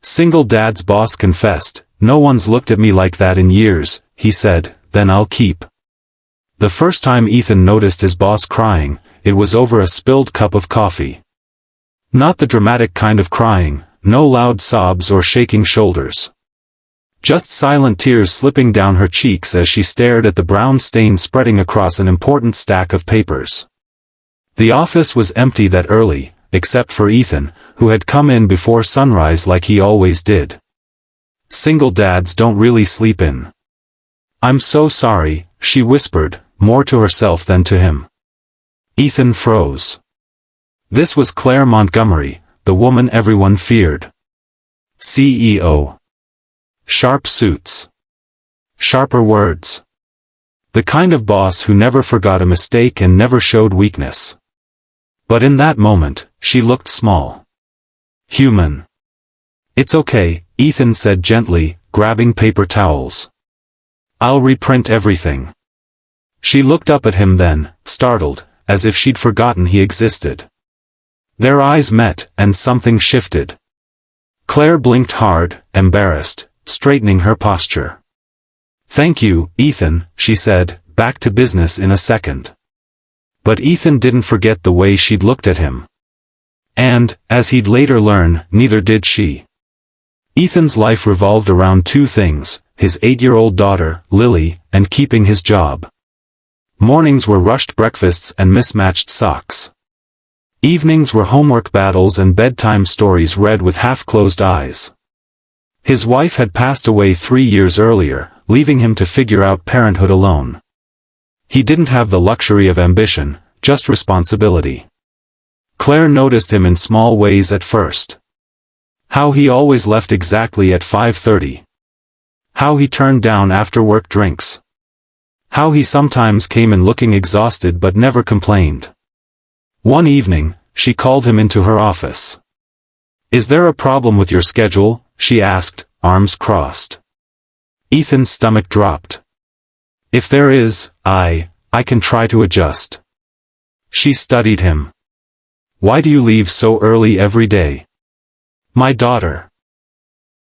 Single dad's boss confessed, "No one's looked at me like that in years," he said, "then I'll keep." The first time Ethan noticed his boss crying, it was over a spilled cup of coffee. Not the dramatic kind of crying, no loud sobs or shaking shoulders. Just silent tears slipping down her cheeks as she stared at the brown stain spreading across an important stack of papers. The office was empty that early, except for Ethan, who had come in before sunrise like he always did. Single dads don't really sleep in. "I'm so sorry," she whispered, more to herself than to him. Ethan froze. This was Claire Montgomery, the woman everyone feared. CEO. Sharp suits. Sharper words. The kind of boss who never forgot a mistake and never showed weakness. But in that moment, she looked small. Human. "It's okay," Ethan said gently, grabbing paper towels. "I'll reprint everything." She looked up at him then, startled, as if she'd forgotten he existed. Their eyes met, and something shifted. Claire blinked hard, embarrassed, straightening her posture. "Thank you, Ethan," she said, back to business in a second. But Ethan didn't forget the way she'd looked at him. And, as he'd later learn, neither did she. Ethan's life revolved around two things, his 8-year-old daughter, Lily, and keeping his job. Mornings were rushed breakfasts and mismatched socks. Evenings were homework battles and bedtime stories read with half-closed eyes. His wife had passed away 3 years earlier, leaving him to figure out parenthood alone. He didn't have the luxury of ambition, just responsibility. Claire noticed him in small ways at first. How he always left exactly at 5:30. How he turned down after-work drinks. How he sometimes came in looking exhausted but never complained. One evening, she called him into her office. "Is there a problem with your schedule?" she asked, arms crossed. Ethan's stomach dropped. "If there is, I can try to adjust." She studied him. "Why do you leave so early every day?" "My daughter."